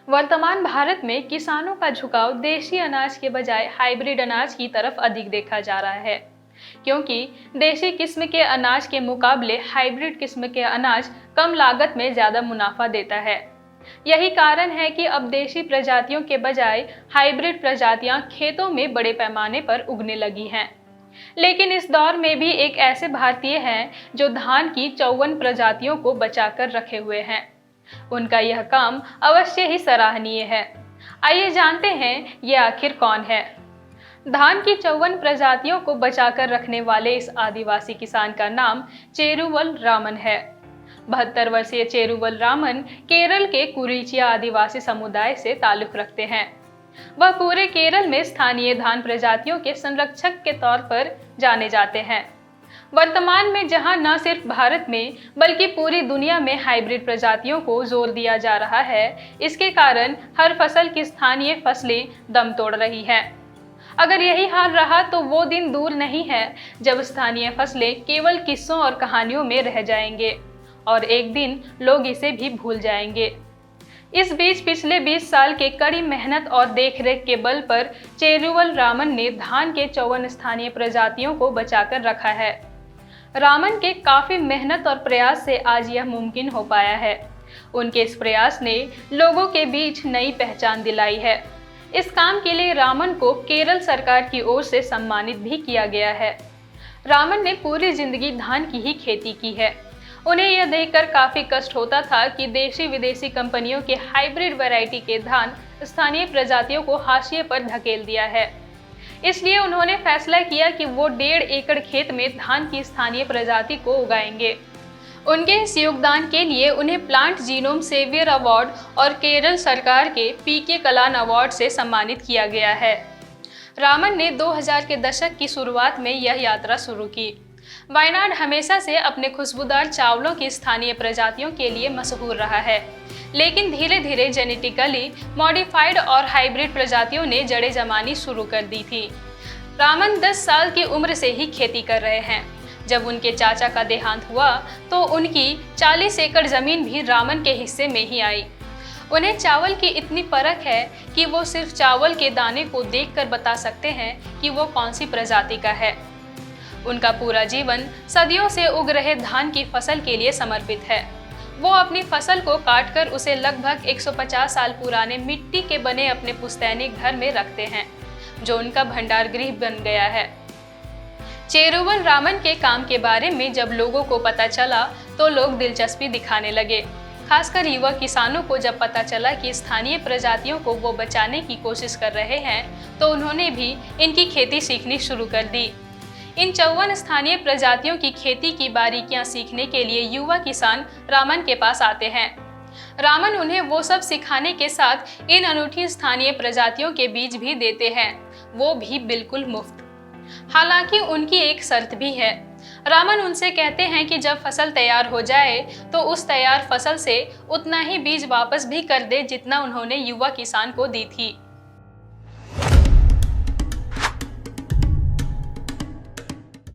वर्तमान भारत में किसानों का झुकाव देशी अनाज के बजाय हाइब्रिड अनाज की तरफ अधिक देखा जा रहा है, क्योंकि देशी किस्म के अनाज के मुकाबले हाइब्रिड किस्म के अनाज कम लागत में ज्यादा मुनाफा देता है। यही कारण है कि अब देशी प्रजातियों के बजाय हाइब्रिड प्रजातियां खेतों में बड़े पैमाने पर उगने लगी हैं। लेकिन इस दौर में भी एक ऐसे भारतीय हैं जो धान की 54 प्रजातियों को बचाकर रखे हुए हैं। उनका यह काम अवश्य ही सराहनीय है। आइए जानते हैं ये आखिर कौन है। धान की 54 प्रजातियों को बचाकर रखने वाले इस आदिवासी किसान का नाम चेरुवल रामन है। 72 वर्षीय चेरुवल रामन केरल के कुरीचिया आदिवासी समुदाय से ताल्लुक रखते हैं। वह पूरे केरल में स्थानीय धान प्रजातियों के संरक्षक के तौर पर जाने जाते हैं। वर्तमान में जहां न सिर्फ भारत में बल्कि पूरी दुनिया में हाइब्रिड प्रजातियों को जोर दिया जा रहा है, इसके कारण हर फसल की स्थानीय फसलें दम तोड़ रही हैं। अगर यही हाल रहा तो वो दिन दूर नहीं है जब स्थानीय फसलें केवल किस्सों और कहानियों में रह जाएंगे और एक दिन लोग इसे भी भूल जाएंगे। इस बीच पिछले 20 साल के कड़ी मेहनत और देखरेख के बल पर चेरुवल रामन ने धान के 54 स्थानीय प्रजातियों को बचाकर रखा है। रामन के काफी मेहनत और प्रयास से आज यह मुमकिन हो पाया है। उनके इस प्रयास ने लोगों के बीच नई पहचान दिलाई है। इस काम के लिए रामन को केरल सरकार की ओर से सम्मानित भी किया गया है। रामन ने पूरी जिंदगी धान की ही खेती की है। उन्हें यह देखकर काफी कष्ट होता था कि देशी विदेशी कंपनियों के हाइब्रिड वैरायटी के धान स्थानीय प्रजातियों को हाशिए पर धकेल दिया है। इसलिए उन्होंने फैसला किया कि वो 1.5 एकड़ खेत में धान की स्थानीय प्रजाति को उगाएंगे। उनके इस योगदान के लिए उन्हें प्लांट जीनोम सेवियर अवार्ड और केरल सरकार के पीके कलान अवार्ड से सम्मानित किया गया है। रामन ने 2000 के दशक की शुरुआत में यह यात्रा शुरू की। वायनाड हमेशा से अपने खुशबूदार चावलों की स्थानीय प्रजातियों के लिए मशहूर रहा है, लेकिन धीरे धीरे जेनेटिकली मॉडिफाइड और हाइब्रिड प्रजातियों ने जड़ें जमानी शुरू कर दी थी। रामन 10 साल की उम्र से ही खेती कर रहे हैं। जब उनके चाचा का देहांत हुआ तो उनकी 40 एकड़ जमीन भी रामन के हिस्से में ही आई। उन्हें चावल की इतनी परख है कि वो सिर्फ चावल के दाने को देखकर बता सकते हैं कि वो कौन सी प्रजाति का है। उनका पूरा जीवन सदियों से उग रहे धान की फसल के लिए समर्पित है। वो अपनी फसल को काटकर उसे लगभग 150 साल पुराने मिट्टी के बने अपने पुश्तैनी घर में रखते हैं, जो उनका भंडार गृह बन गया है। चेरुवल रामन के काम के बारे में जब लोगों को पता चला तो लोग दिलचस्पी दिखाने लगे। खासकर युवा किसानों को जब पता चला कि स्थानीय प्रजातियों को वो बचाने की कोशिश कर रहे हैं तो उन्होंने भी इनकी खेती सीखनी शुरू कर दी। इन 54 स्थानीय प्रजातियों की खेती की बारीकियां सीखने के लिए युवा किसान रामन के पास आते हैं। रामन उन्हें वो सब सिखाने के साथ इन अनूठी स्थानीय प्रजातियों के बीज भी देते हैं, वो भी बिल्कुल मुफ्त। हालांकि उनकी एक शर्त भी है। रामन उनसे कहते हैं कि जब फसल तैयार हो जाए तो उस तैयार फसल से उतना ही बीज वापस भी कर दे जितना उन्होंने युवा किसान को दी थी।